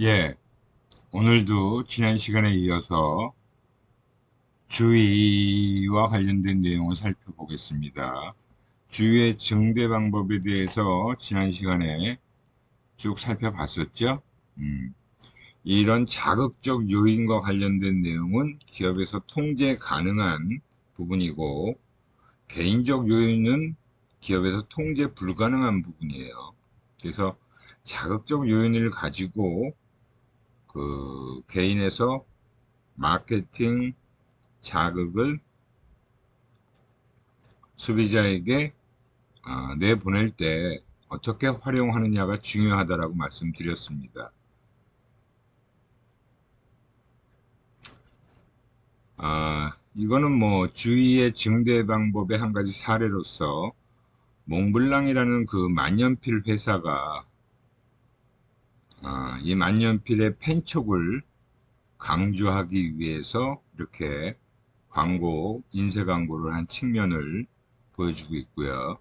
예, 오늘도 지난 시간에 이어서 주의와 관련된 내용을 살펴보겠습니다. 주의의 증대 방법에 대해서 지난 시간에 쭉 살펴봤었죠. 음, 이런 자극적 요인과 관련된 내용은 기업에서 통제 가능한 부분이고, 개인적 요인은 기업에서 통제 불가능한 부분이에요. 그래서 자극적 요인을 가지고 개인에서 마케팅 자극을 소비자에게 내보낼 때 어떻게 활용하느냐가 중요하다라고 말씀드렸습니다. 이거는 뭐 주의의 증대 방법의 한 가지 사례로서 몽블랑이라는 그 만년필 회사가 이 만년필의 펜촉을 강조하기 위해서 이렇게 인쇄 광고를 한 측면을 보여주고 있고요.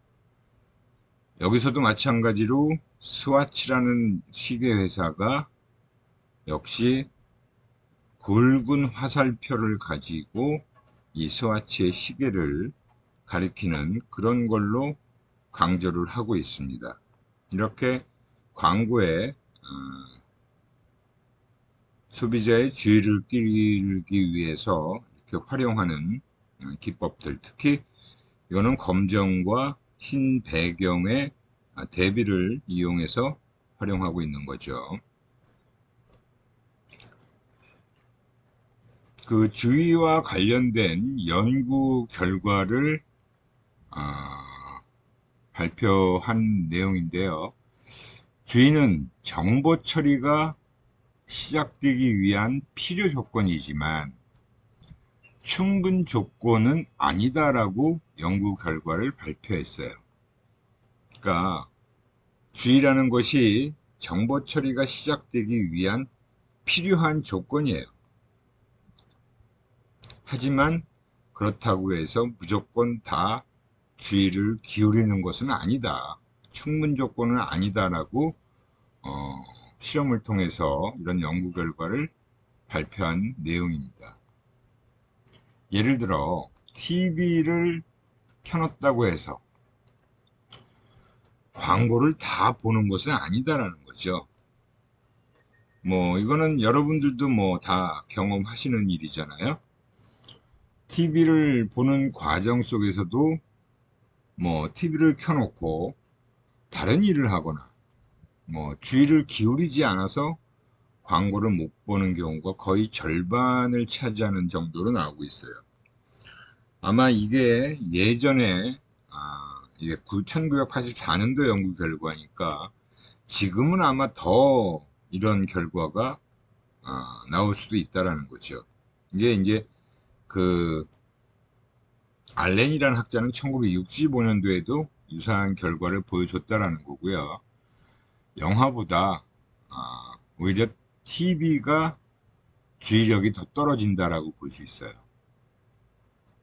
여기서도 마찬가지로 스와치라는 시계 회사가 역시 굵은 화살표를 가지고 이 스와치의 시계를 가리키는 그런 걸로 강조를 하고 있습니다. 이렇게 광고에 소비자의 주의를 끌기 위해서 이렇게 활용하는 기법들, 특히 이거는 검정과 흰 배경의 대비를 이용해서 활용하고 있는 거죠. 그 주의와 관련된 연구 결과를 발표한 내용인데요. 주의는 정보 처리가 시작되기 위한 필요 조건이지만 충분 조건은 아니다라고 연구 결과를 발표했어요. 그러니까 주의라는 것이 정보 처리가 시작되기 위한 필요한 조건이에요. 하지만 그렇다고 해서 무조건 다 주의를 기울이는 것은 아니다. 충분 조건은 아니다라고 어, 실험을 통해서 이런 연구 결과를 발표한 내용입니다. 예를 들어 TV를 켜놨다고 해서 광고를 다 보는 것은 아니다라는 거죠. 뭐 이거는 여러분들도 뭐 다 경험하시는 일이잖아요. TV를 보는 과정 속에서도 뭐 TV를 켜놓고 다른 일을 하거나 뭐 주의를 기울이지 않아서 광고를 못 보는 경우가 거의 절반을 차지하는 정도로 나오고 있어요. 아마 이게 예전에 이게 1984년도 연구 결과니까 지금은 아마 더 이런 결과가 나올 수도 있다라는 거죠. 이게 이제 그 알렌이라는 학자는 1965년도에도 유사한 결과를 보여줬다라는 거고요. 영화보다 오히려 TV가 주의력이 더 떨어진다라고 볼 수 있어요.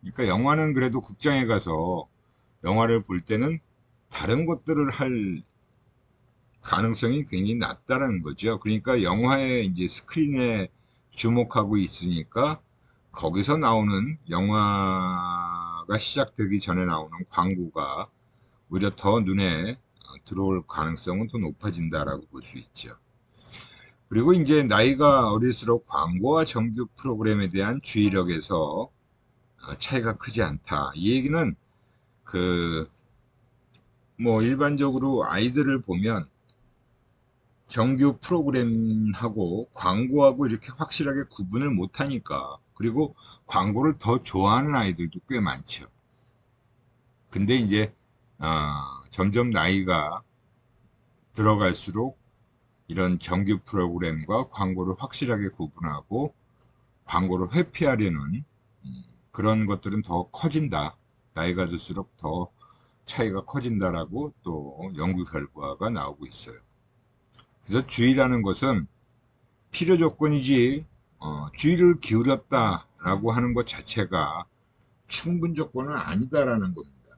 그러니까 영화는 그래도 극장에 가서 영화를 볼 때는 다른 것들을 할 가능성이 굉장히 낮다라는 거죠. 그러니까 영화의 이제 스크린에 주목하고 있으니까 거기서 나오는 영화가 시작되기 전에 나오는 광고가 오히려 더 눈에 들어올 가능성은 더 높아진다라고 볼 수 있죠. 그리고 이제 나이가 어릴수록 광고와 정규 프로그램에 대한 주의력에서 차이가 크지 않다. 이 얘기는 그 뭐 일반적으로 아이들을 보면 정규 프로그램하고 광고하고 이렇게 확실하게 구분을 못하니까, 그리고 광고를 더 좋아하는 아이들도 꽤 많죠. 근데 이제 점점 나이가 들어갈수록 이런 정규 프로그램과 광고를 확실하게 구분하고 광고를 회피하려는 그런 것들은 더 커진다. 나이가 들수록 더 차이가 커진다라고 또 연구 결과가 나오고 있어요. 그래서 주의라는 것은 필요 조건이지, 주의를 기울였다라고 하는 것 자체가 충분 조건은 아니다라는 겁니다.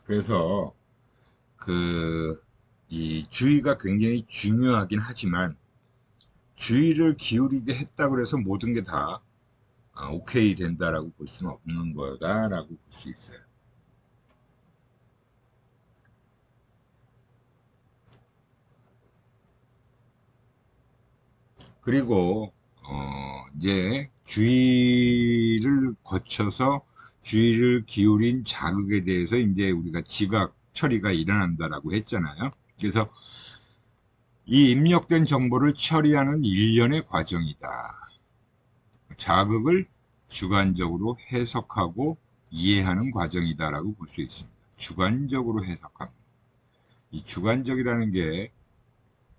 그래서 그 이 주의가 굉장히 중요하긴 하지만 주의를 기울이게 했다 그래서 모든 게 다 오케이 된다라고 볼 수는 없는 거다라고 볼 수 있어요. 그리고 이제 주의를 거쳐서 주의를 기울인 자극에 대해서 이제 우리가 지각 처리가 일어난다라고 했잖아요. 그래서 이 입력된 정보를 처리하는 일련의 과정이다. 자극을 주관적으로 해석하고 이해하는 과정이다라고 볼 수 있습니다. 주관적으로 해석합니다. 이 주관적이라는 게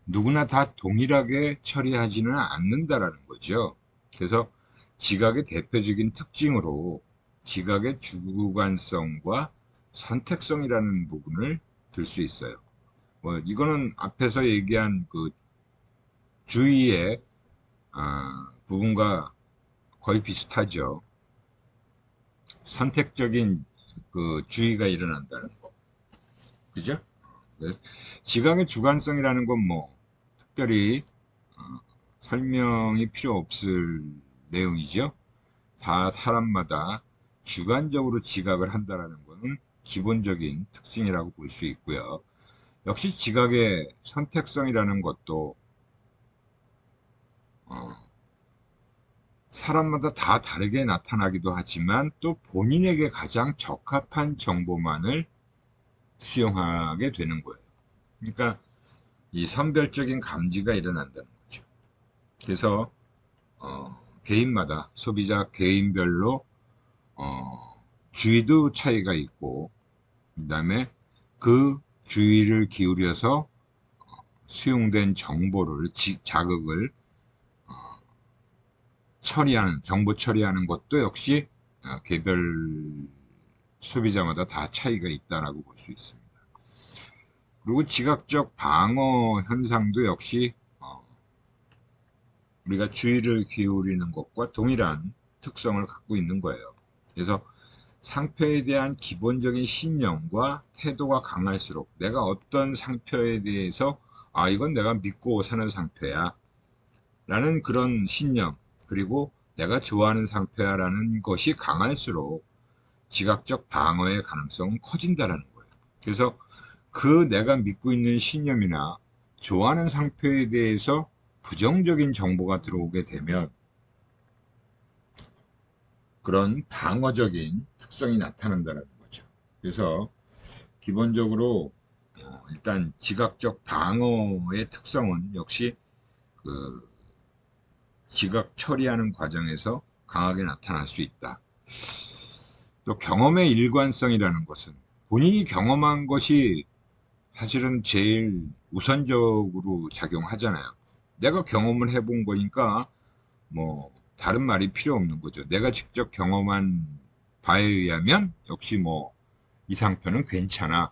누구나 다 동일하게 처리하지는 않는다라는 거죠. 그래서 지각의 대표적인 특징으로 지각의 주관성과 선택성이라는 부분을 들 수 있어요. 뭐 이거는 앞에서 얘기한 그 주의의 부분과 거의 비슷하죠. 선택적인 그 주의가 일어난다는 거. 그죠? 네. 지각의 주관성이라는 건 뭐 특별히 설명이 필요 없을 내용이죠. 다 사람마다 주관적으로 지각을 한다는 것은 기본적인 특징이라고 볼 수 있고요. 역시 지각의 선택성이라는 것도 어, 사람마다 다 다르게 나타나기도 하지만 또 본인에게 가장 적합한 정보만을 수용하게 되는 거예요. 그러니까 이 선별적인 감지가 일어난다는 거죠. 그래서 개인마다 소비자 개인별로 주의도 차이가 있고 그다음에 그 주의를 기울여서 수용된 정보를 자극을 처리하는 정보 처리하는 것도 역시 개별 소비자마다 다 차이가 있다라고 볼 수 있습니다. 그리고 지각적 방어 현상도 역시 우리가 주의를 기울이는 것과 동일한 특성을 갖고 있는 거예요. 그래서 상표에 대한 기본적인 신념과 태도가 강할수록 내가 어떤 상표에 대해서 이건 내가 믿고 사는 상표야 라는 그런 신념, 그리고 내가 좋아하는 상표야 라는 것이 강할수록 지각적 방어의 가능성은 커진다라는 거예요. 그래서 그 내가 믿고 있는 신념이나 좋아하는 상표에 대해서 부정적인 정보가 들어오게 되면 그런 방어적인 특성이 나타난다는 거죠. 그래서 기본적으로 일단 지각적 방어의 특성은 역시 그 지각 처리하는 과정에서 강하게 나타날 수 있다. 또 경험의 일관성이라는 것은 본인이 경험한 것이 사실은 제일 우선적으로 작용하잖아요. 내가 경험을 해본 거니까 뭐 다른 말이 필요 없는 거죠. 내가 직접 경험한 바에 의하면 역시 뭐 이 상표는 괜찮아,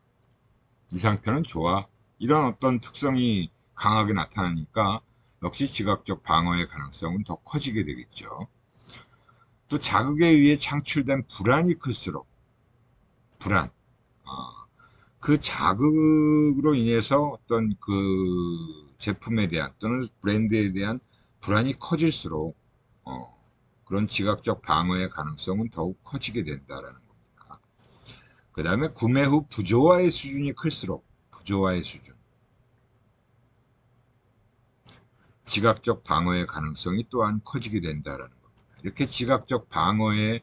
이 상표는 좋아, 이런 어떤 특성이 강하게 나타나니까 역시 지각적 방어의 가능성은 더 커지게 되겠죠. 또 자극에 의해 창출된 불안이 클수록 불안, 그 자극으로 인해서 어떤 그 제품에 대한 또는 브랜드에 대한 불안이 커질수록 그런 지각적 방어의 가능성은 더욱 커지게 된다라는 겁니다. 그 다음에 구매 후 부조화의 수준이 클수록 부조화의 수준, 지각적 방어의 가능성이 또한 커지게 된다라는 겁니다. 이렇게 지각적 방어의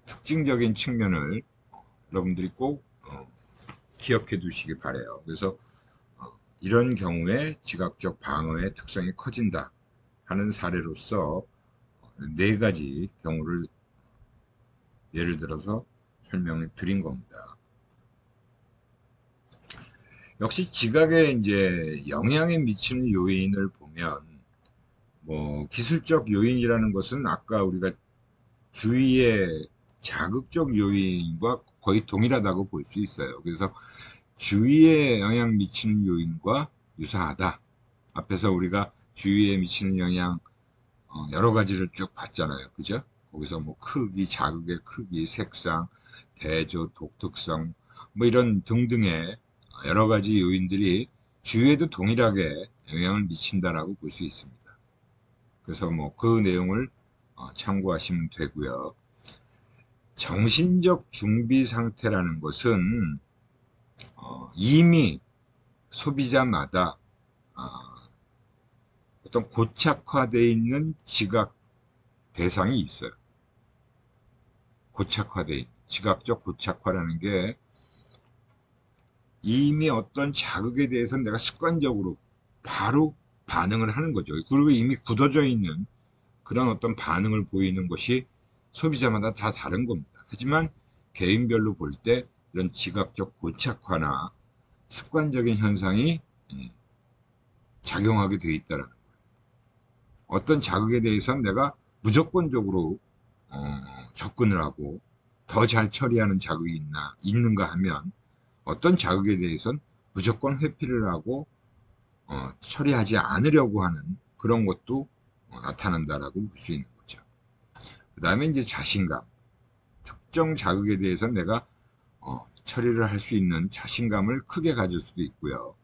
특징적인 측면을 여러분들이 꼭 기억해 두시기 바래요. 그래서 이런 경우에 지각적 방어의 특성이 커진다 하는 사례로서 네 가지 경우를 예를 들어서 설명을 드린 겁니다. 역시 지각에 이제 영향에 미치는 요인을 보면 뭐 기술적 요인이라는 것은 아까 우리가 주위의 자극적 요인과 거의 동일하다고 볼 수 있어요. 그래서 주위에 영향 미치는 요인과 유사하다. 앞에서 우리가 주위에 미치는 영향 여러 가지를 쭉 봤잖아요. 그죠? 거기서 뭐 크기, 자극의 크기, 색상, 대조, 독특성, 뭐 이런 등등의 여러 가지 요인들이 주위에도 동일하게 영향을 미친다라고 볼 수 있습니다. 그래서 뭐 그 내용을 참고하시면 되고요. 정신적 준비 상태라는 것은 이미 소비자마다 어떤 고착화되어 있는 지각 대상이 있어요. 지각적 고착화라는 게 이미 어떤 자극에 대해서 내가 습관적으로 바로 반응을 하는 거죠. 그리고 이미 굳어져 있는 그런 어떤 반응을 보이는 것이 소비자마다 다 다른 겁니다. 하지만 개인별로 볼 때 이런 지각적 고착화나 습관적인 현상이 작용하게 되어 있다는 거예요. 어떤 자극에 대해서는 내가 무조건적으로 접근을 하고 더 잘 처리하는 자극이 있는가 하면 어떤 자극에 대해서는 무조건 회피를 하고 처리하지 않으려고 하는 그런 것도 나타난다라고 볼 수 있는 거죠. 그 다음에 이제 자신감. 특정 자극에 대해서 내가 처리를 할 수 있는 자신감을 크게 가질 수도 있고요.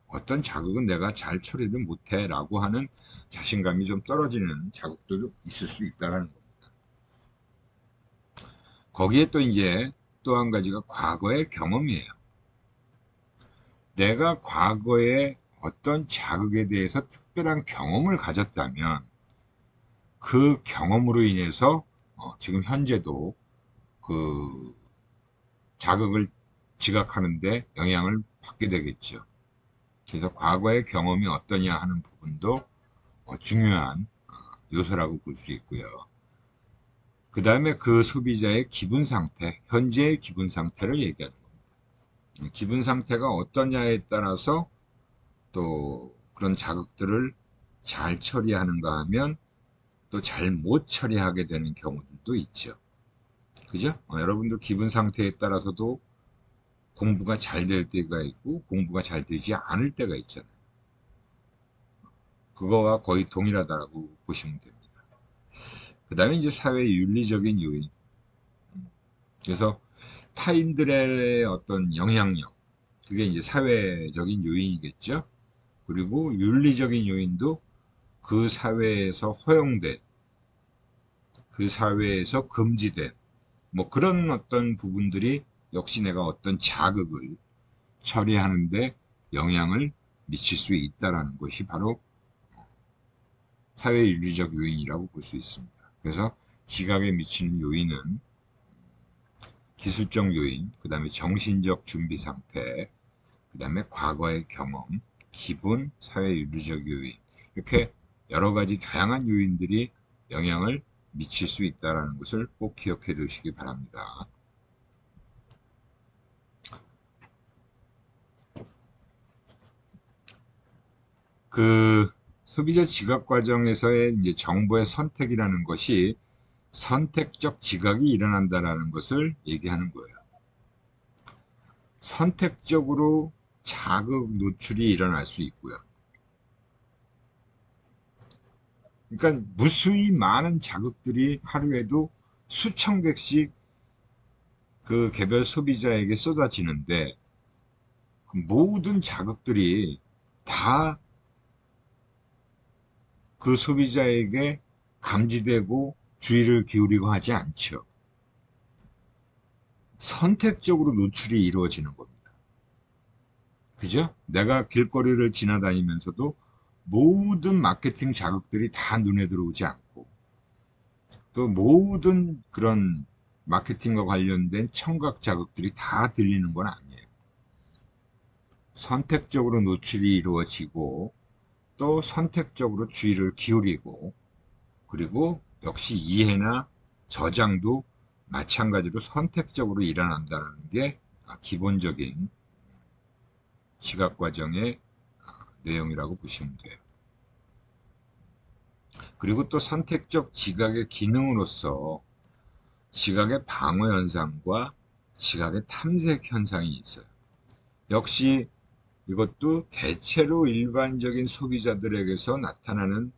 어떤 자극은 내가 잘 처리를 못해 라고 하는 자신감이 좀 떨어지는 자극도 있을 수 있다는 겁니다. 거기에 또 이제 또 한 가지가 과거의 경험이에요. 내가 과거에 어떤 자극에 대해서 특별한 경험을 가졌다면 그 경험으로 인해서 지금 현재도 그 자극을 지각하는데 영향을 받게 되겠죠. 그래서 과거의 경험이 어떠냐 하는 부분도 중요한 요소라고 볼 수 있고요. 그 다음에 그 소비자의 기분 상태, 현재의 기분 상태를 얘기하는 겁니다. 기분 상태가 어떠냐에 따라서 또 그런 자극들을 잘 처리하는가 하면 또 잘 못 처리하게 되는 경우들도 있죠. 그죠? 여러분들 기분 상태에 따라서도 공부가 잘 될 때가 있고 공부가 잘 되지 않을 때가 있잖아요. 그거와 거의 동일하다고 보시면 됩니다. 그 다음에 이제 사회 윤리적인 요인. 그래서 타인들의 어떤 영향력, 그게 이제 사회적인 요인이겠죠. 그리고 윤리적인 요인도 그 사회에서 허용된, 그 사회에서 금지된, 뭐 그런 어떤 부분들이 역시 내가 어떤 자극을 처리하는데 영향을 미칠 수 있다는 것이 바로 사회윤리적 요인이라고 볼 수 있습니다. 그래서 지각에 미치는 요인은 기술적 요인, 그 다음에 정신적 준비 상태, 그 다음에 과거의 경험, 기분, 사회윤리적 요인, 이렇게 여러 가지 다양한 요인들이 영향을 미칠 수 있다는 것을 꼭 기억해 두시기 바랍니다. 그 소비자 지각 과정에서의 이제 정보의 선택이라는 것이 선택적 지각이 일어난다는 것을 얘기하는 거예요. 선택적으로 자극 노출이 일어날 수 있고요. 그러니까 무수히 많은 자극들이 하루에도 수천 개씩 그 개별 소비자에게 쏟아지는데 그 모든 자극들이 다 그 소비자에게 감지되고 주의를 기울이고 하지 않죠. 선택적으로 노출이 이루어지는 겁니다. 그죠? 내가 길거리를 지나다니면서도 모든 마케팅 자극들이 다 눈에 들어오지 않고 또 모든 그런 마케팅과 관련된 청각 자극들이 다 들리는 건 아니에요. 선택적으로 노출이 이루어지고 또 선택적으로 주의를 기울이고 그리고 역시 이해나 저장도 마찬가지로 선택적으로 일어난다는 게 기본적인 시각 과정의 내용이라고 보시면 돼요. 그리고 또 선택적 지각의 기능으로서 지각의 방어 현상과 지각의 탐색 현상이 있어요. 역시 이것도 대체로 일반적인 소비자들에게서 나타나는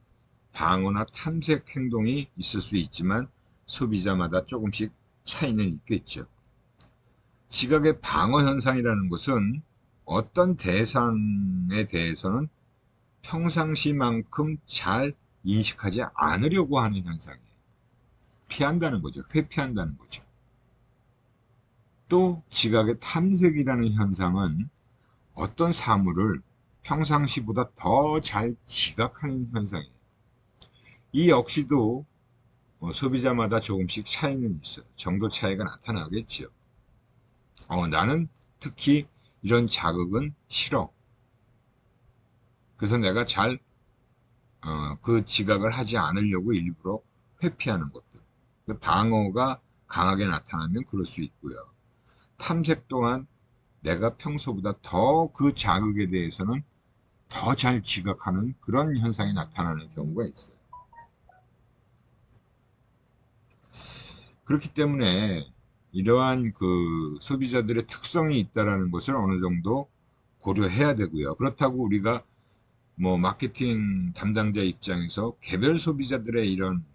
방어나 탐색 행동이 있을 수 있지만 소비자마다 조금씩 차이는 있겠죠. 지각의 방어 현상이라는 것은 어떤 대상에 대해서는 평상시만큼 잘 인식하지 않으려고 하는 현상이에요. 피한다는 거죠. 회피한다는 거죠. 또 지각의 탐색이라는 현상은 어떤 사물을 평상시보다 더 잘 지각하는 현상이에요. 이 역시도 소비자마다 조금씩 차이는 있어요. 정도 차이가 나타나겠지요. 나는 특히 이런 자극은 싫어. 그래서 내가 그 지각을 하지 않으려고 일부러 회피하는 것들. 방어가 강하게 나타나면 그럴 수 있고요. 탐색 또한 내가 평소보다 더 그 자극에 대해서는 더 잘 지각하는 그런 현상이 나타나는 경우가 있어요. 그렇기 때문에 이러한 그 소비자들의 특성이 있다는 것을 어느 정도 고려해야 되고요. 그렇다고 우리가 뭐 마케팅 담당자 입장에서 개별 소비자들의 이런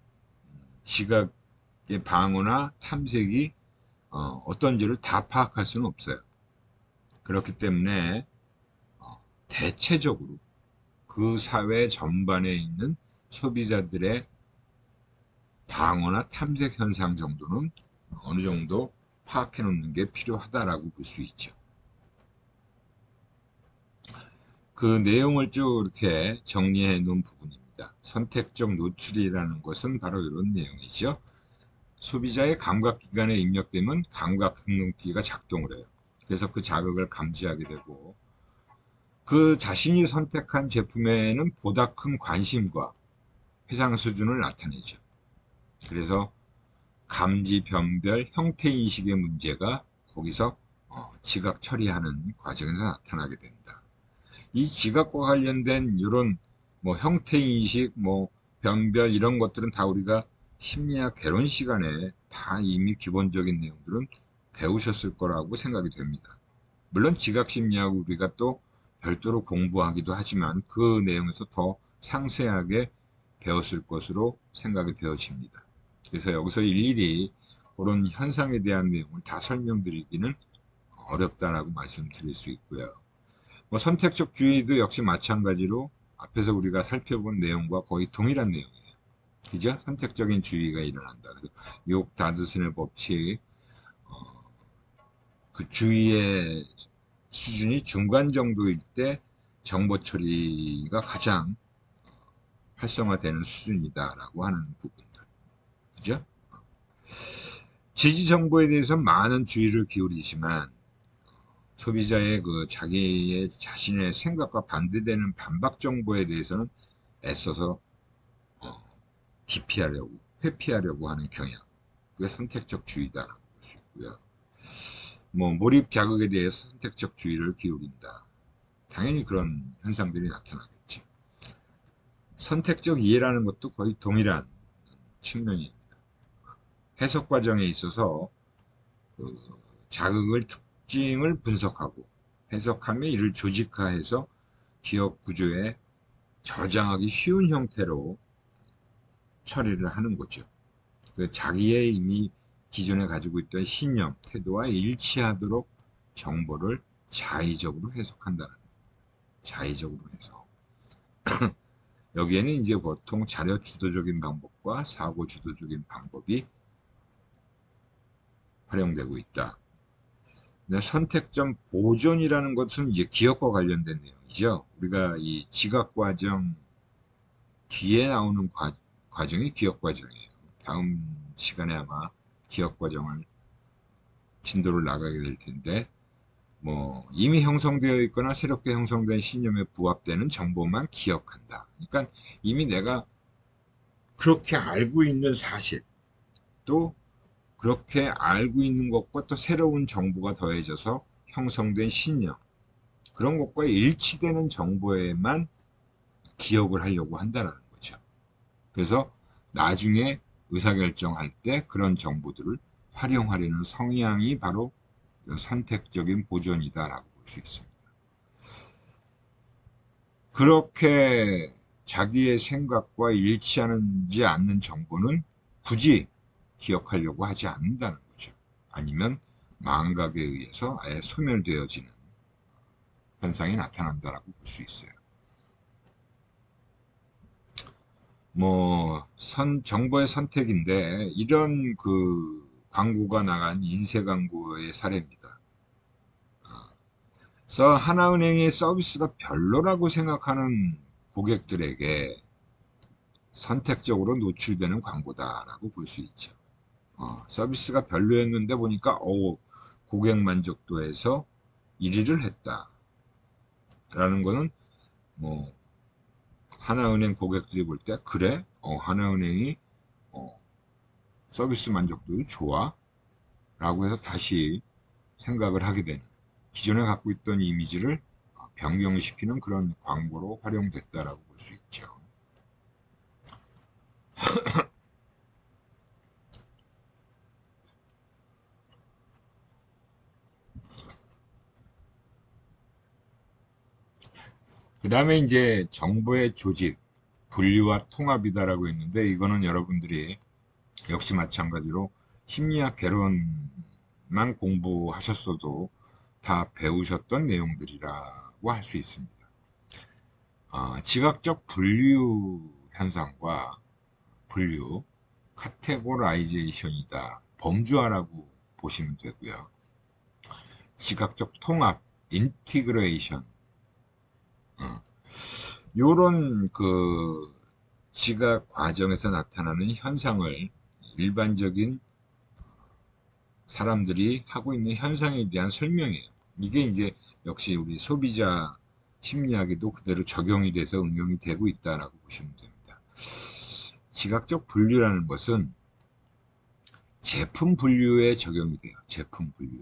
시각의 방어나 탐색이 어떤지를 다 파악할 수는 없어요. 그렇기 때문에 대체적으로 그 사회 전반에 있는 소비자들의 방어나 탐색 현상 정도는 어느 정도 파악해 놓는 게 필요하다라고 볼 수 있죠. 그 내용을 쭉 이렇게 정리해 놓은 부분입니다. 선택적 노출이라는 것은 바로 이런 내용이죠. 소비자의 감각기관에 입력되면 감각흥능기가 작동을 해요. 그래서 그 자극을 감지하게 되고 그 자신이 선택한 제품에는 보다 큰 관심과 해상 수준을 나타내죠. 그래서 감지, 변별, 형태인식의 문제가 거기서 지각 처리하는 과정에서 나타나게 된다. 이 지각과 관련된 이런 뭐 형태인식, 뭐 변별 이런 것들은 다 우리가 심리학 개론 시간에 다 이미 기본적인 내용들은 배우셨을 거라고 생각이 됩니다. 물론 지각 심리학 우리가 또 별도로 공부하기도 하지만 그 내용에서 더 상세하게 배웠을 것으로 생각이 되어집니다. 그래서 여기서 일일이 그런 현상에 대한 내용을 다 설명드리기는 어렵다라고 말씀드릴 수 있고요. 뭐 선택적 주의도 역시 마찬가지로 앞에서 우리가 살펴본 내용과 거의 동일한 내용이에요. 그죠? 선택적인 주의가 일어난다. 그래서 욕 다드슨의 법칙, 그 주의의 수준이 중간 정도일 때 정보 처리가 가장 활성화되는 수준이다라고 하는 부분들. 그죠? 지지 정보에 대해서 많은 주의를 기울이지만 소비자의 그 자기의 자신의 생각과 반대되는 반박 정보에 대해서는 애써서 기피하려고 회피하려고 하는 경향. 그게 선택적 주의다라고 볼 수 있고요. 뭐 몰입 자극에 대해서 선택적 주의를 기울인다. 당연히 그런 현상들이 나타나겠지. 선택적 이해라는 것도 거의 동일한 측면입니다. 해석 과정에 있어서 그 자극을 특징을 분석하고 해석하며 이를 조직화해서 기억 구조에 저장하기 쉬운 형태로 처리를 하는 거죠. 그 자기의 이미 기존에 가지고 있던 신념, 태도와 일치하도록 정보를 자의적으로 해석한다는 거예요. 자의적으로 해석. 여기에는 이제 보통 자료 주도적인 방법과 사고 주도적인 방법이 활용되고 있다. 선택점 보존이라는 것은 이제 기억과 관련된 내용이죠. 우리가 이 지각 과정 뒤에 나오는 과정이 기억 과정이에요. 다음 시간에 아마 기억 과정을 진도를 나가게 될 텐데, 뭐 이미 형성되어 있거나 새롭게 형성된 신념에 부합되는 정보만 기억한다. 그러니까 이미 내가 그렇게 알고 있는 사실, 또 그렇게 알고 있는 것과 또 새로운 정보가 더해져서 형성된 신념, 그런 것과 일치되는 정보에만 기억을 하려고 한다는 거죠. 그래서 나중에 의사결정할 때 그런 정보들을 활용하려는 성향이 바로 선택적인 보존이다라고 볼 수 있습니다. 그렇게 자기의 생각과 일치하지 않는 정보는 굳이 기억하려고 하지 않는다는 거죠. 아니면 망각에 의해서 아예 소멸되어지는 현상이 나타난다라고 볼 수 있어요. 뭐 정보의 선택인데 이런 그 광고가 나간 인쇄 광고의 사례입니다. 그래서 하나은행의 서비스가 별로라고 생각하는 고객들에게 선택적으로 노출되는 광고다라고 볼 수 있죠. 서비스가 별로였는데 보니까 고객 만족도에서 1위를 했다라는 거는 뭐 하나은행 고객들이 볼 때 그래? 하나은행이 서비스 만족도도 좋아? 라고 해서 다시 생각을 하게 되는, 기존에 갖고 있던 이미지를 변경시키는 그런 광고로 활용됐다라고 볼 수 있죠. 그 다음에 이제 정보의 조직, 분리와 통합이다라고 했는데, 이거는 여러분들이 역시 마찬가지로 심리학 개론만 공부하셨어도 다 배우셨던 내용들이라고 할 수 있습니다. 지각적 분류 현상과 분류, 카테고라이제이션이다. 범주화라고 보시면 되고요. 지각적 통합, 인티그레이션, 요런 그 지각 과정에서 나타나는 현상을 일반적인 사람들이 하고 있는 현상에 대한 설명이에요. 이게 이제 역시 우리 소비자 심리학에도 그대로 적용이 돼서 응용이 되고 있다라고 보시면 됩니다. 지각적 분류라는 것은 제품 분류에 적용이 돼요. 제품 분류에.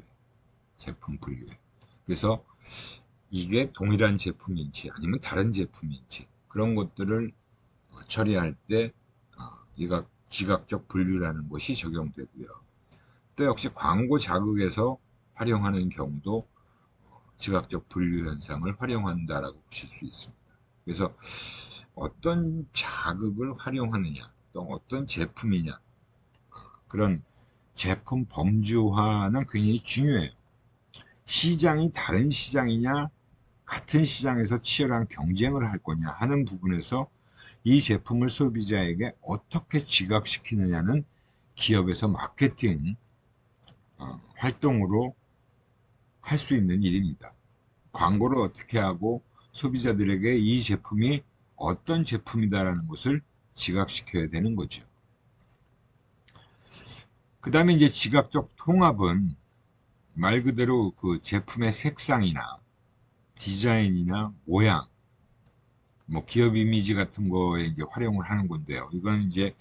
그래서 이게 동일한 제품인지 아니면 다른 제품인지 그런 것들을 처리할 때 지각적 분류라는 것이 적용되고요. 또 역시 광고 자극에서 활용하는 경우도 지각적 분류 현상을 활용한다라고 보실 수 있습니다. 그래서 어떤 자극을 활용하느냐, 또 어떤 제품이냐, 그런 제품 범주화는 굉장히 중요해요. 시장이 다른 시장이냐, 같은 시장에서 치열한 경쟁을 할 거냐 하는 부분에서 이 제품을 소비자에게 어떻게 지각시키느냐는 기업에서 마케팅 활동으로 할 수 있는 일입니다. 광고를 어떻게 하고 소비자들에게 이 제품이 어떤 제품이다라는 것을 지각시켜야 되는 거죠. 그 다음에 이제 지각적 통합은 말 그대로 그 제품의 색상이나 디자인이나 모양, 뭐 기업 이미지 같은 거에 이제 활용을 하는 건데요. 이건 이제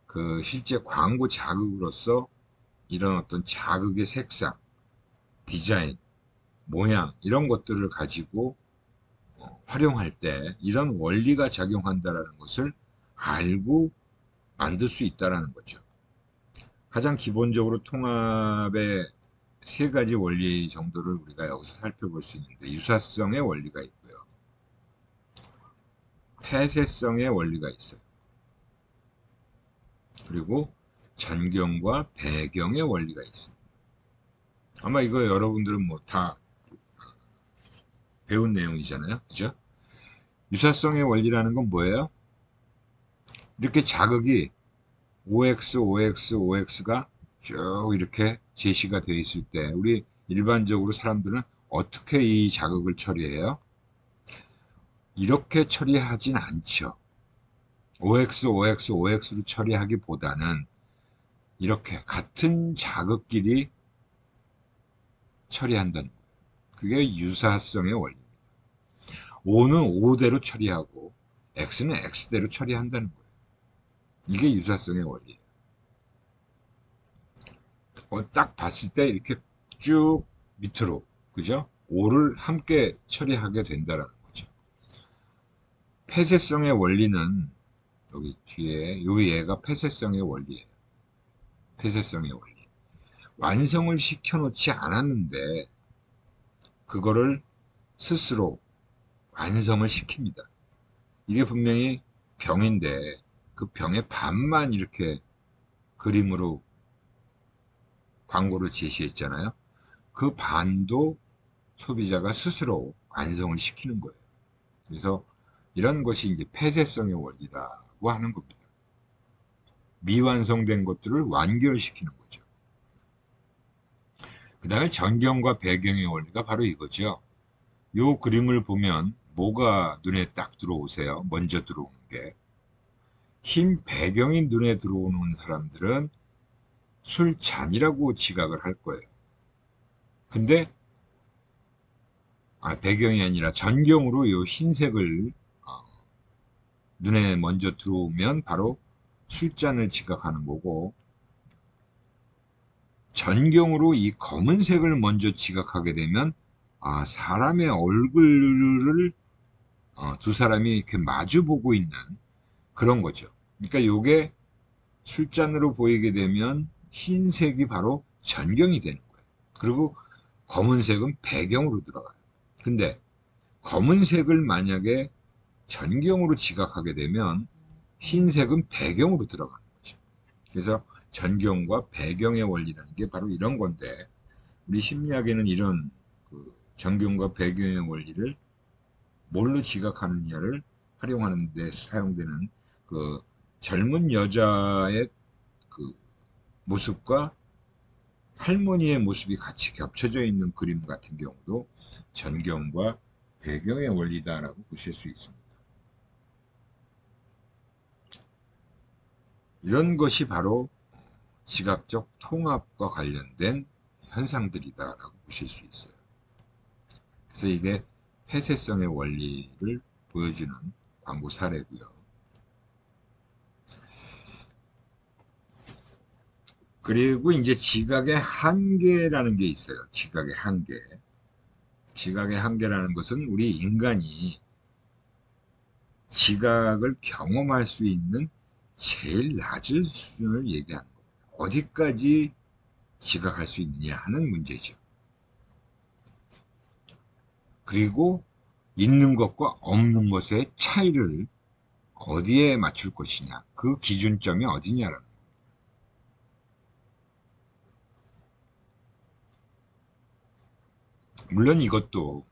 그 실제 광고 자극으로서 이런 어떤 자극의 색상, 디자인, 모양 이런 것들을 가지고 활용할 때 이런 원리가 작용한다라는 것을 알고 만들 수 있다라는 거죠. 가장 기본적으로 통합의 세 가지 원리 정도를 우리가 여기서 살펴볼 수 있는데, 유사성의 원리가 있고요. 폐쇄성의 원리가 있어요. 그리고 전경과 배경의 원리가 있습니다. 아마 이거 여러분들은 뭐 다 배운 내용이잖아요. 그죠? 유사성의 원리라는 건 뭐예요? 이렇게 자극이 OX, OX, OX가 쭉 이렇게 제시가 되어 있을 때 우리 일반적으로 사람들은 어떻게 이 자극을 처리해요? 이렇게 처리하진 않죠. OX, OX, OX로 처리하기보다는 이렇게 같은 자극끼리 처리한다는 거예요. 그게 유사성의 원리입니다. O는 O대로 처리하고 X는 X대로 처리한다는 거예요. 이게 유사성의 원리예요. 딱 봤을 때 이렇게 쭉 밑으로, 그죠? O를 함께 처리하게 된다는 거죠. 폐쇄성의 원리는 여기 뒤에 요 얘가 폐쇄성의 원리예요. 폐쇄성의 원리. 완성을 시켜놓지 않았는데 그거를 스스로 완성을 시킵니다. 이게 분명히 병인데 그 병의 반만 이렇게 그림으로 광고를 제시했잖아요. 그 반도 소비자가 스스로 완성을 시키는 거예요. 그래서 이런 것이 이제 폐쇄성의 원리라고 하는 겁니다. 미완성된 것들을 완결시키는 거죠. 그 다음에 전경과 배경의 원리가 바로 이거죠. 요 그림을 보면 뭐가 눈에 딱 들어오세요? 먼저 들어오는 게. 흰 배경이 눈에 들어오는 사람들은 술잔이라고 지각을 할 거예요. 근데 배경이 아니라 전경으로 요 흰색을 눈에 먼저 들어오면 바로 술잔을 지각하는 거고, 전경으로 이 검은색을 먼저 지각하게 되면 사람의 얼굴을 두 사람이 이렇게 마주 보고 있는 그런 거죠. 그러니까 요게 술잔으로 보이게 되면 흰색이 바로 전경이 되는 거예요. 그리고 검은색은 배경으로 들어가요. 근데 검은색을 만약에 전경으로 지각하게 되면 흰색은 배경으로 들어가는 거죠. 그래서 전경과 배경의 원리라는 게 바로 이런 건데, 우리 심리학에는 이런 그 전경과 배경의 원리를 뭘로 지각하느냐를 활용하는 데 사용되는 그 젊은 여자의 그 모습과 할머니의 모습이 같이 겹쳐져 있는 그림 같은 경우도 전경과 배경의 원리다라고 보실 수 있습니다. 이런 것이 바로 지각적 통합과 관련된 현상들이다라고 보실 수 있어요. 그래서 이게 폐쇄성의 원리를 보여주는 광고 사례고요. 그리고 이제 지각의 한계라는 게 있어요. 지각의 한계. 지각의 한계라는 것은 우리 인간이 지각을 경험할 수 있는 제일 낮은 수준을 얘기하는 겁니다. 어디까지 지각할 수 있느냐 하는 문제죠. 그리고 있는 것과 없는 것의 차이를 어디에 맞출 것이냐, 그 기준점이 어디냐라는 거예요. 물론 이것도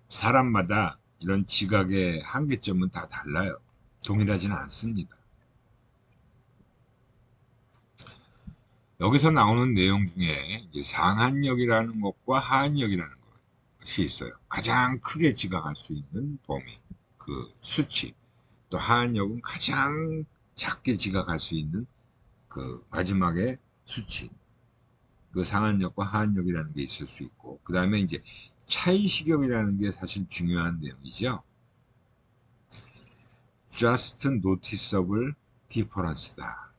사람마다 이런 지각의 한계점은 다 달라요. 동일하지는 않습니다. 여기서 나오는 내용 중에 이제 상한력이라는 것과 하한력이라는 것이 있어요. 가장 크게 지각할 수 있는 범위, 그 수치. 또 하한력은 가장 작게 지각할 수 있는 그 마지막에 수치. 그 상한력과 하한력이라는 게 있을 수 있고, 그 다음에 이제 차이식역이라는 게 사실 중요한 내용이죠. just noticeable difference다.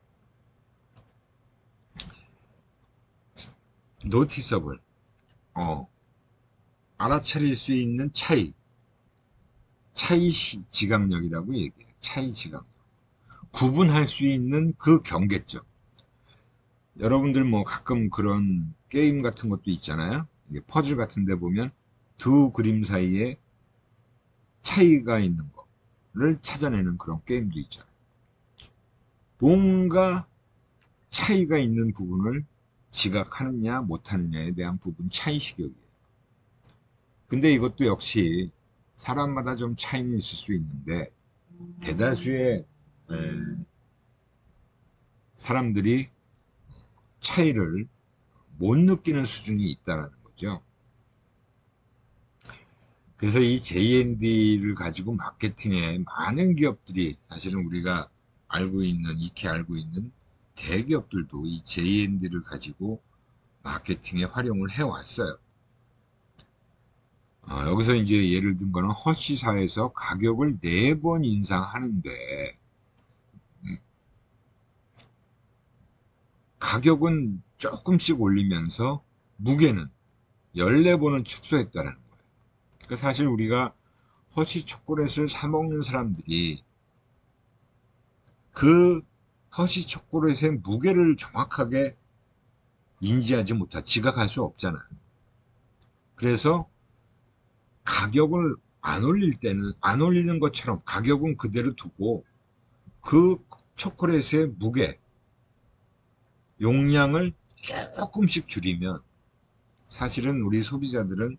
noticeable, 알아차릴 수 있는 차이, 차이 지각력이라고 얘기해요. 차이 지각력. 구분할 수 있는 그 경계점. 여러분들 뭐 가끔 그런 게임 같은 것도 있잖아요. 이게 퍼즐 같은 데 보면 두 그림 사이에 차이가 있는 거를 찾아내는 그런 게임도 있잖아요. 뭔가 차이가 있는 부분을 지각하느냐 못하느냐에 대한 부분 차이식역이에요. 근데 이것도 역시 사람마다 좀 차이는 있을 수 있는데, 대다수의 사람들이 차이를 못 느끼는 수준이 있다는 거죠. 그래서 이 JND를 가지고 마케팅에 많은 기업들이, 사실은 우리가 알고 있는, 익히 알고 있는 대기업들도 이 JND를 가지고 마케팅에 활용을 해왔어요. 여기서 이제 예를 든 거는 허쉬사에서 가격을 4번 인상하는데, 가격은 조금씩 올리면서 무게는 14번을 축소했다는 거예요. 그러니까 사실 우리가 허쉬 초콜릿을 사 먹는 사람들이 그 허쉬 초콜릿의 무게를 정확하게 인지하지 못하, 지각할 수 없잖아요. 그래서 가격을 안 올릴 때는 안 올리는 것처럼 가격은 그대로 두고 그 초콜릿의 무게, 용량을 조금씩 줄이면 사실은 우리 소비자들은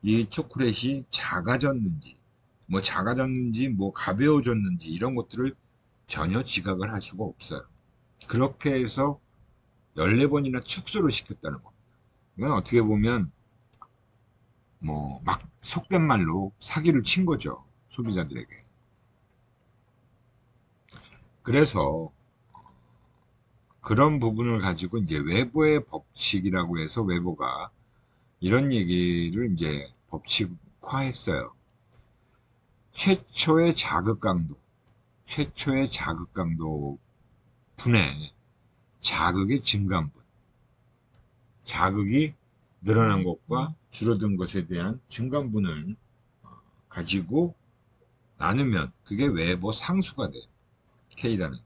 이 초콜릿이 작아졌는지, 뭐 가벼워졌는지 이런 것들을 전혀 지각을 할 수가 없어요. 그렇게 해서 14번이나 축소를 시켰다는 겁니다. 이건 어떻게 보면 뭐 막 속된 말로 사기를 친 거죠. 소비자들에게. 그래서 그런 부분을 가지고 이제 외부의 법칙이라고 해서 외부가 이런 얘기를 이제 법칙화했어요. 최초의 자극 강도, 최초의 자극 강도 분의 자극의 증가분, 자극이 늘어난 것과 줄어든 것에 대한 증가분을 가지고 나누면 그게 외부 상수가 돼요. K라는 게.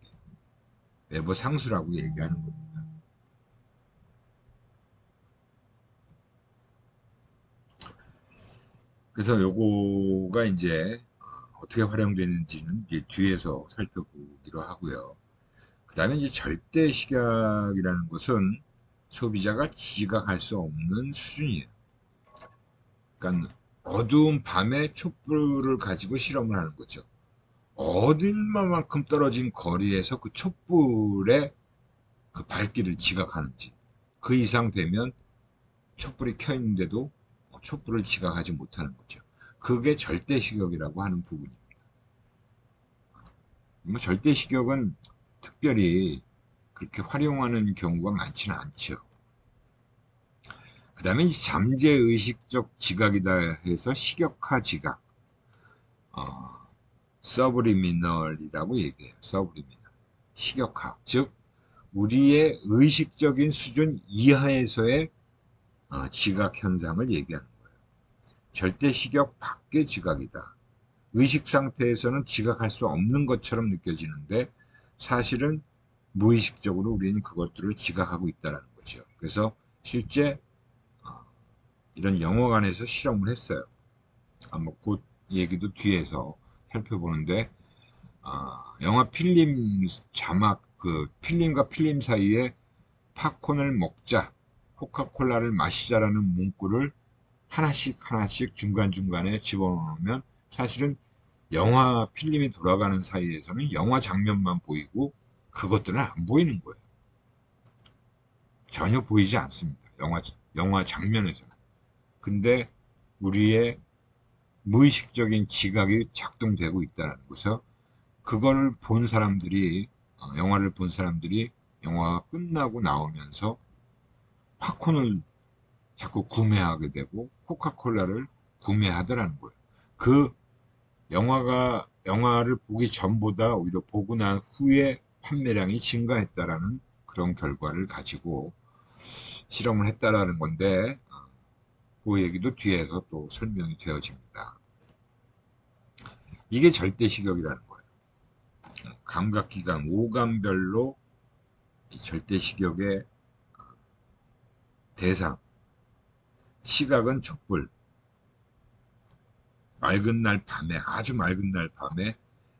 외부 상수라고 얘기하는 겁니다. 그래서 요거가 이제 어떻게 활용되는지는 이제 뒤에서 살펴보기로 하고요. 그 다음에 이제 절대 식약이라는 것은 소비자가 지각할 수 없는 수준이에요. 그러니까 어두운 밤에 촛불을 가지고 실험을 하는 거죠. 어딜만큼 떨어진 거리에서 그 촛불의 그 밝기를 지각하는지, 그 이상 되면 촛불이 켜 있는데도 촛불을 지각하지 못하는 거죠. 그게 절대 식욕이라고 하는 부분입니다. 뭐 절대 식욕은 특별히 그렇게 활용하는 경우가 많지는 않죠. 그 다음에 잠재 의식적 지각이다 해서 식역화 지각, 서브리미널이라고 얘기해요. 서브리미널. 식역화. 즉, 우리의 의식적인 수준 이하에서의 지각 현상을 얘기하는 거예요. 절대 식역 밖의 지각이다. 의식 상태에서는 지각할 수 없는 것처럼 느껴지는데 사실은 무의식적으로 우리는 그것들을 지각하고 있다는 거죠. 그래서 실제 이런 영화관에서 실험을 했어요. 뭐 그 얘기도 뒤에서 살펴보는데 영화 필름 자막 그 필름과 필름 사이에 팝콘을 먹자, 코카콜라를 마시자라는 문구를 하나씩 하나씩 중간중간에 집어넣으면 사실은 영화 필름이 돌아가는 사이에서는 영화 장면만 보이고 그것들은 안 보이는 거예요. 전혀 보이지 않습니다. 영화 장면에서는. 근데 우리의 무의식적인 지각이 작동되고 있다는 거죠. 그걸 본 사람들이 영화를 본 사람들이 영화가 끝나고 나오면서 팝콘을 자꾸 구매하게 되고 코카콜라를 구매하더라는 거예요. 그 영화를 보기 전보다 오히려 보고 난 후에 판매량이 증가했다라는 그런 결과를 가지고 실험을 했다라는 건데 그 얘기도 뒤에서 또 설명이 되어집니다. 이게 절대식욕이라는 거예요. 감각기관, 오감별로 절대식욕의 대상, 시각은 촛불, 맑은 날 밤에, 아주 맑은 날 밤에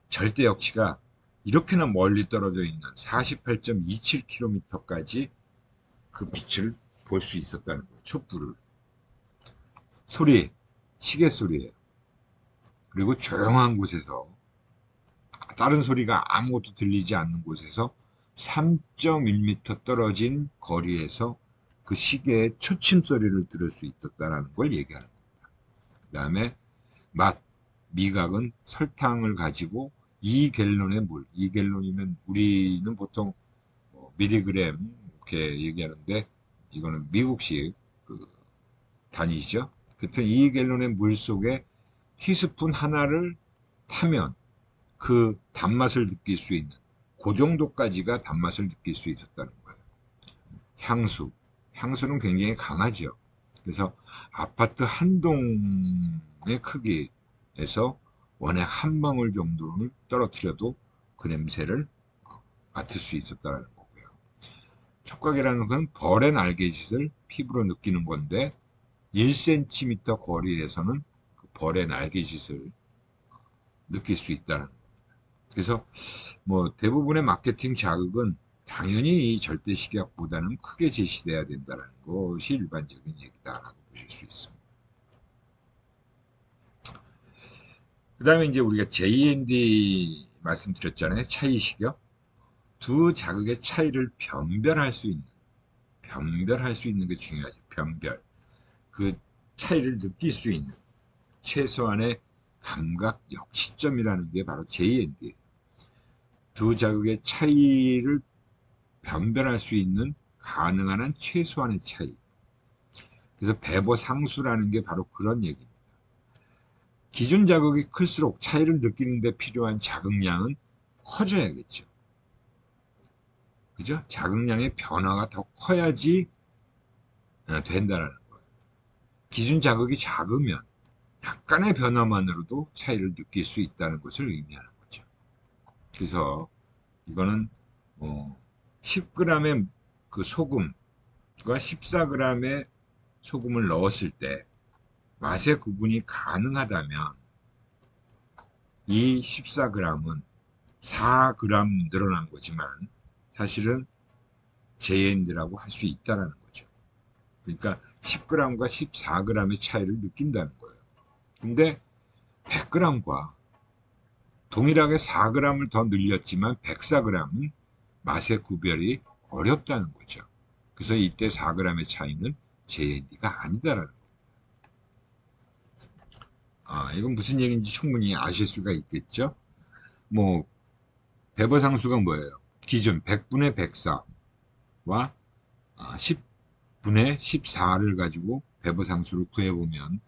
절대역치가 이렇게나 멀리 떨어져 있는 48.27km까지 그 빛을 볼 수 있었다는 거예요. 촛불을. 소리, 시계 소리예요. 그리고 조용한 곳에서 다른 소리가 아무것도 들리지 않는 곳에서 3.1m 떨어진 거리에서 그 시계의 초침 소리를 들을 수 있었다는 걸 얘기하는 겁니다. 그 다음에 맛, 미각은 설탕을 가지고 2갤론의 물, 2갤론이면 우리는 보통 밀리그램 이렇게 얘기하는데 이거는 미국식 그 단위죠. 그때 2갤론의 물 속에 티스푼 하나를 타면 그 단맛을 느낄 수 있는 그 정도까지가 단맛을 느낄 수 있었다는 거예요. 향수는 굉장히 강하죠. 그래서 아파트 한 동의 크기에서 원액 한 방울 정도를 떨어뜨려도 그 냄새를 맡을 수 있었다는 거고요. 촉각이라는 건 벌의 날개짓을 피부로 느끼는 건데 1cm 거리에서는 그 벌의 날개짓을 느낄 수 있다는 거예요. 그래서 뭐 대부분의 마케팅 자극은 당연히 이 절대 식약보다는 크게 제시돼야 된다는 것이 일반적인 얘기다라고 보실 수 있습니다. 그 다음에 이제 우리가 JND 말씀드렸잖아요. 차이 식역. 두 자극의 차이를 변별할 수 있는 게 중요하죠. 변별. 그 차이를 느낄 수 있는 최소한의 감각 역시점이라는 게 바로 JND예요. 두 자극의 차이를 변별할 수 있는 가능한 한 최소한의 차이. 그래서 배보상수라는 게 바로 그런 얘기입니다. 기준 자극이 클수록 차이를 느끼는 데 필요한 자극량은 커져야겠죠. 그죠? 자극량의 변화가 더 커야지 된다는 거예요. 기준 자극이 작으면 약간의 변화만으로도 차이를 느낄 수 있다는 것을 의미하는 거죠. 그래서 이거는 10g의 그 소금과 14g의 소금을 넣었을 때 맛의 구분이 가능하다면 이 14g은 4g 늘어난 거지만 사실은 JND라고 할 수 있다는 거죠. 그러니까 10g과 14g의 차이를 느낀다는 거예요. 근데 100g과 동일하게 4g을 더 늘렸지만 104g은 맛의 구별이 어렵다는 거죠. 그래서 이때 4g의 차이는 JND가 아니다라는 거예요. 이건 무슨 얘기인지 충분히 아실 수가 있겠죠. 뭐 배버상수가 뭐예요? 기준 100분의 104와 10분의 14를 가지고 배버상수를 구해보면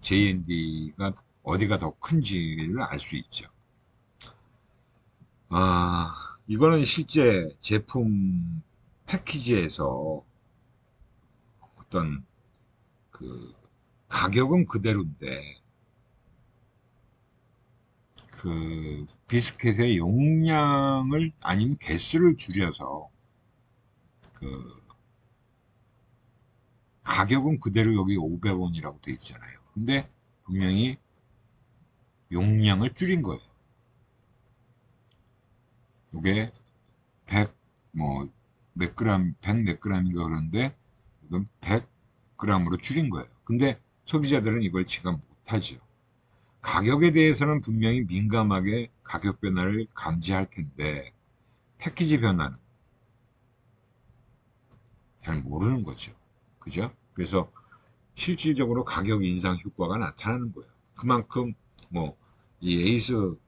JND가 어디가 더 큰지를 알 수 있죠. 이거는 실제 제품 패키지에서 어떤 그 가격은 그대로인데 그 비스켓의 용량을 아니면 개수를 줄여서 그 가격은 그대로 여기 500원이라고 돼 있잖아요. 근데 분명히 용량을 줄인 거예요. 이게 100 몇 그램, 100 몇 그램인가 그런데 이건 100g으로 줄인 거예요. 근데 소비자들은 이걸 지각 못하죠. 가격에 대해서는 분명히 민감하게 가격 변화를 감지할 텐데 패키지 변화는 잘 모르는 거죠. 그죠? 그래서 실질적으로 가격 인상 효과가 나타나는 거예요. 그만큼 이 에이스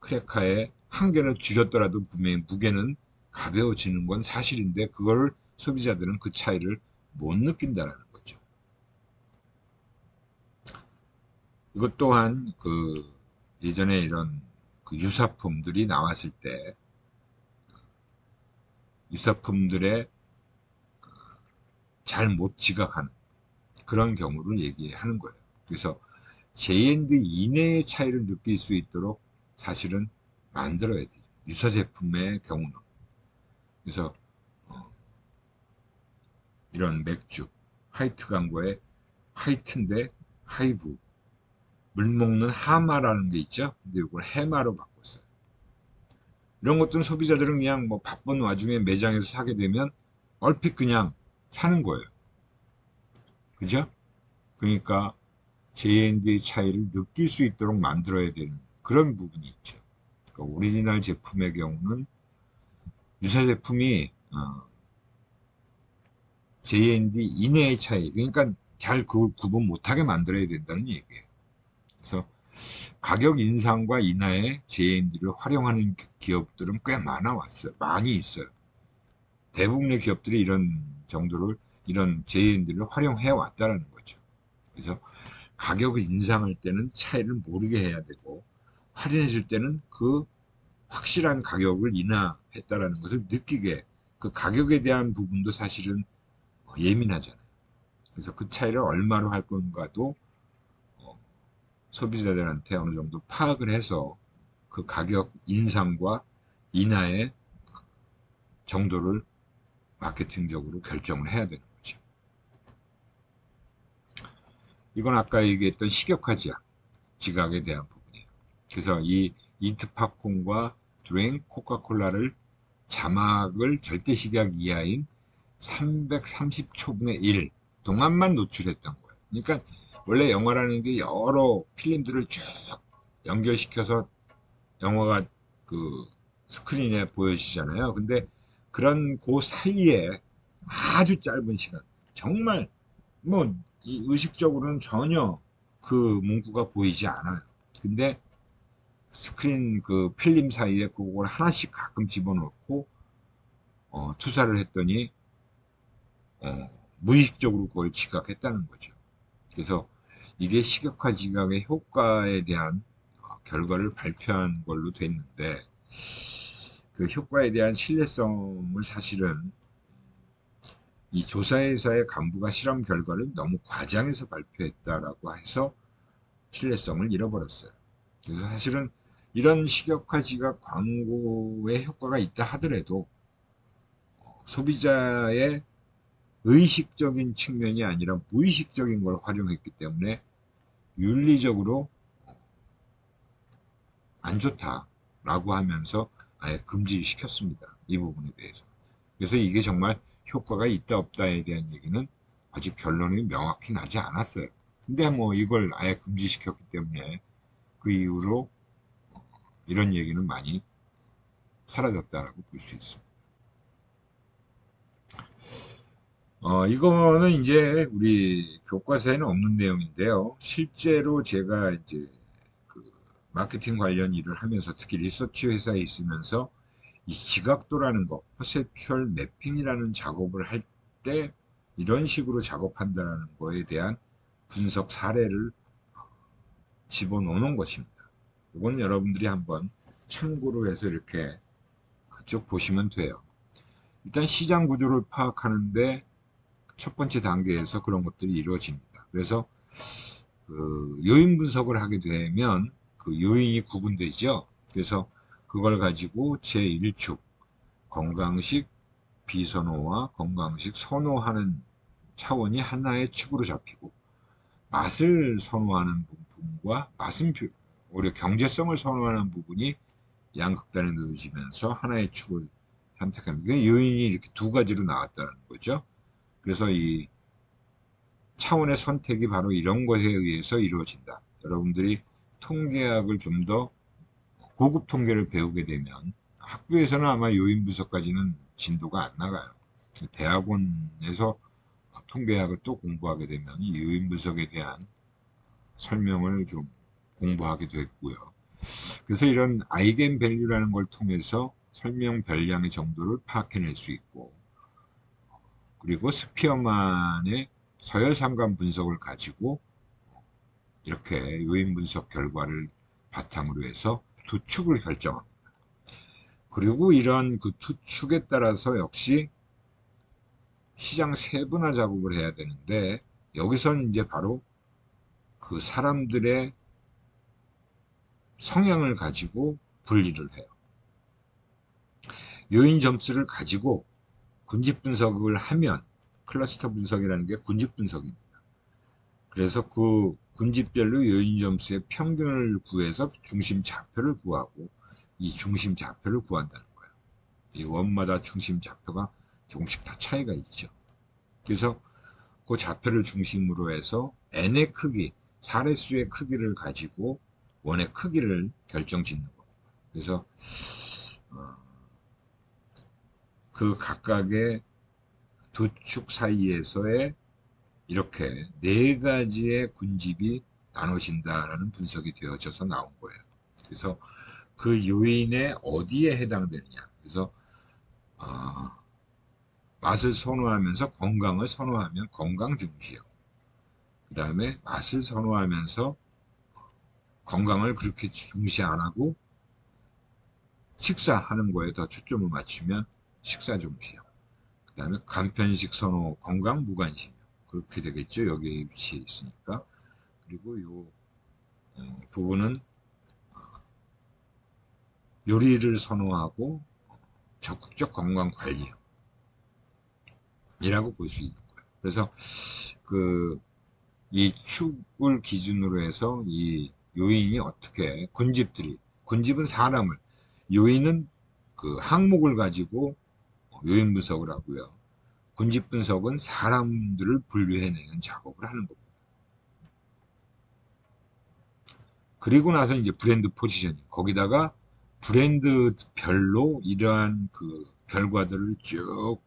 크래카의 한 개를 줄였더라도 분명히 무게는 가벼워지는 건 사실인데 그걸 소비자들은 그 차이를 못 느낀다는 거죠. 이것 또한 그 예전에 이런 그 유사품들이 나왔을 때 유사품들의 잘 못 지각하는 그런 경우를 얘기하는 거예요. 그래서 JND 이내의 차이를 느낄 수 있도록 사실은 만들어야 되죠. 유사 제품의 경우는. 그래서 이런 맥주, 화이트 광고에 화이트인데 하이브, 물 먹는 하마라는 게 있죠. 근데 이걸 해마로 바꿨어요. 이런 것들은 소비자들은 그냥 바쁜 와중에 매장에서 사게 되면 얼핏 그냥 사는 거예요. 그죠? 그러니까 JND의 차이를 느낄 수 있도록 만들어야 되는 그런 부분이 있죠. 그러니까 오리지널 제품의 경우는 유사 제품이 JND 이내의 차이, 그러니까 잘 그걸 구분 못하게 만들어야 된다는 얘기예요. 그래서 가격 인상과 인하에 JND를 활용하는 기업들은 꽤 많아 왔어요. 많이 있어요. 대부분의 기업들이 이런 JND를 활용해 왔다는 거죠. 그래서 가격을 인상할 때는 차이를 모르게 해야 되고 할인해 줄 때는 그 확실한 가격을 인하했다라는 것을 느끼게, 그 가격에 대한 부분도 사실은 예민하잖아요. 그래서 그 차이를 얼마로 할 건가도 소비자들한테 어느 정도 파악을 해서 그 가격 인상과 인하의 정도를 마케팅적으로 결정을 해야 되는 거죠. 이건 아까 얘기했던 식역화 지각에 대한 부분이에요. 그래서 이 이트팝콘과 드링 코카콜라를 자막을 절대시각 이하인 330초분의 1 동안만 노출했던 거예요. 그러니까 원래 영화라는 게 여러 필름들을 쭉 연결시켜서 영화가 그 스크린에 보여지잖아요. 근데 그런 그 사이에 아주 짧은 시간, 정말 뭐 의식적으로는 전혀 그 문구가 보이지 않아요. 근데 스크린 그 필름 사이에 그걸 하나씩 가끔 집어넣고 투사를 했더니 무의식적으로 그걸 지각했다는 거죠. 그래서 이게 시각화 지각의 효과에 대한 결과를 발표한 걸로 됐는데, 그 효과에 대한 신뢰성을 사실은 이 조사회사의 간부가 실험 결과를 너무 과장해서 발표했다라고 해서 신뢰성을 잃어버렸어요. 그래서 사실은 이런 시각화 지각 광고에 효과가 있다 하더라도 소비자의 의식적인 측면이 아니라 무의식적인 걸 활용했기 때문에 윤리적으로 안 좋다라고 하면서 아예 금지시켰습니다. 이 부분에 대해서. 그래서 이게 정말 효과가 있다 없다에 대한 얘기는 아직 결론이 명확히 나지 않았어요. 근데 뭐 이걸 아예 금지시켰기 때문에 그 이후로 이런 얘기는 많이 사라졌다라고 볼 수 있습니다. 이거는 이제 우리 교과서에는 없는 내용인데요. 실제로 제가 이제 그 마케팅 관련 일을 하면서 특히 리서치 회사에 있으면서 이 지각도라는 거, 퍼셉추얼 매핑이라는 작업을 할 때 이런 식으로 작업한다는 거에 대한 분석 사례를 집어넣는 것입니다. 이건 여러분들이 한번 참고로 해서 이렇게 쭉 보시면 돼요. 일단 시장 구조를 파악하는데 첫 번째 단계에서 그런 것들이 이루어집니다. 그래서 그 요인 분석을 하게 되면 그 요인이 구분되죠. 그래서 그걸 가지고 제1축 건강식 비선호와 건강식 선호하는 차원이 하나의 축으로 잡히고, 맛을 선호하는 부분과 맛은 오히려 경제성을 선호하는 부분이 양극단에 놓여지면서 하나의 축을 선택합니다. 요인이 이렇게 두 가지로 나왔다는 거죠. 그래서 이 차원의 선택이 바로 이런 것에 의해서 이루어진다. 여러분들이 통계학을 좀 더 고급 통계를 배우게 되면 학교에서는 아마 요인 분석까지는 진도가 안 나가요. 대학원에서 통계학을 또 공부하게 되면 이 요인 분석에 대한 설명을 좀 공부하게 됐고요. 그래서 이런 아이겐 밸류라는 걸 통해서 설명 변량의 정도를 파악해낼 수 있고, 그리고 스피어만의 서열 삼감 분석을 가지고 이렇게 요인 분석 결과를 바탕으로 해서 두 축을 결정합니다. 그리고 이런 그 두 축에 따라서 역시 시장 세분화 작업을 해야 되는데, 여기서는 이제 바로 그 사람들의 성향을 가지고 분리를 해요. 요인 점수를 가지고 군집 분석을 하면, 클러스터 분석이라는 게 군집 분석입니다. 그래서 그 군집별로 요인 점수의 평균을 구해서 중심 좌표를 구하고, 이 중심 좌표를 구한다는 거예요. 이 원마다 중심 좌표가 조금씩 다 차이가 있죠. 그래서 그 좌표를 중심으로 해서 n의 크기, 사례수의 크기를 가지고 원의 크기를 결정 짓는 겁니다. 그래서 그 각각의 두 축 사이에서의 이렇게 네 가지의 군집이 나눠진다라는 분석이 되어져서 나온 거예요. 그래서 그 요인에 어디에 해당되느냐. 그래서 맛을 선호하면서 건강을 선호하면 건강 중시요. 그 다음에 맛을 선호하면서 건강을 그렇게 중시 안 하고 식사하는 거에 더 초점을 맞추면 식사 중시요. 그 다음에 간편식 선호, 건강 무관심. 그렇게 되겠죠. 여기에 위치해 있으니까. 그리고 요 부분은 요리를 선호하고 적극적 건강 관리요. 이라고 볼 수 있는 거예요. 그래서 그 이 축을 기준으로 해서 이 요인이 어떻게 군집은 사람을, 요인은 그 항목을 가지고 요인 분석을 하고요. 군집 분석은 사람들을 분류해내는 작업을 하는 겁니다. 그리고 나서 이제 브랜드 포지셔닝, 거기다가 브랜드별로 이러한 그 결과들을 쭉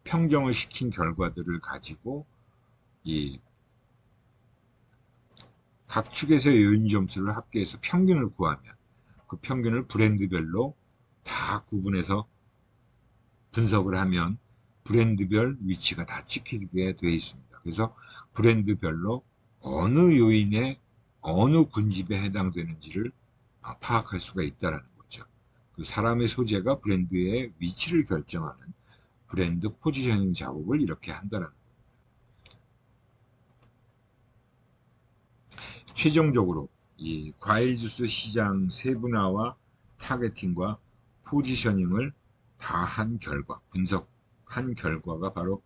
평정을 시킨 결과들을 가지고 이 각 축에서의 요인 점수를 합계해서 평균을 구하면 그 평균을 브랜드별로 다 구분해서 분석을 하면 브랜드별 위치가 다 찍히게 되어 있습니다. 그래서 브랜드별로 어느 요인에 어느 군집에 해당되는지를 파악할 수가 있다는 거죠. 그 사람의 소재가 브랜드의 위치를 결정하는 브랜드 포지셔닝 작업을 이렇게 한다는 거예요. 최종적으로 이 과일 주스 시장 세분화와 타겟팅과 포지셔닝을 다 한 결과, 분석한 결과가 바로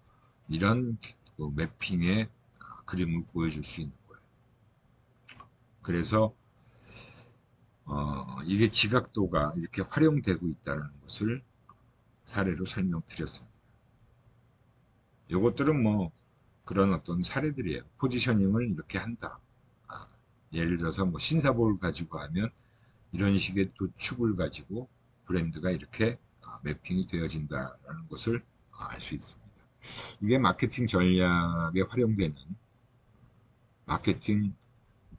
이런 그 매핑의 그림을 보여줄 수 있는 거예요. 그래서 이게 지각도가 이렇게 활용되고 있다는 것을 사례로 설명드렸습니다. 이것들은 뭐 그런 어떤 사례들이에요. 포지셔닝을 이렇게 한다. 예를 들어서 뭐 신사복을 가지고 하면 이런 식의 도축을 가지고 브랜드가 이렇게 매핑이 되어진다는 것을 알 수 있습니다. 이게 마케팅 전략에 활용되는 마케팅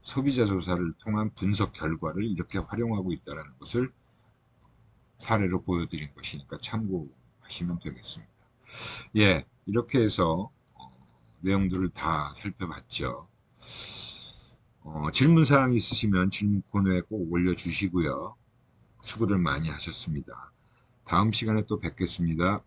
소비자 조사를 통한 분석 결과를 이렇게 활용하고 있다는 것을 사례로 보여드린 것이니까 참고하시면 되겠습니다. 예, 이렇게 해서 내용들을 다 살펴봤죠. 질문사항이 있으시면 질문 코너에 꼭 올려주시고요. 수고들 많이 하셨습니다. 다음 시간에 또 뵙겠습니다.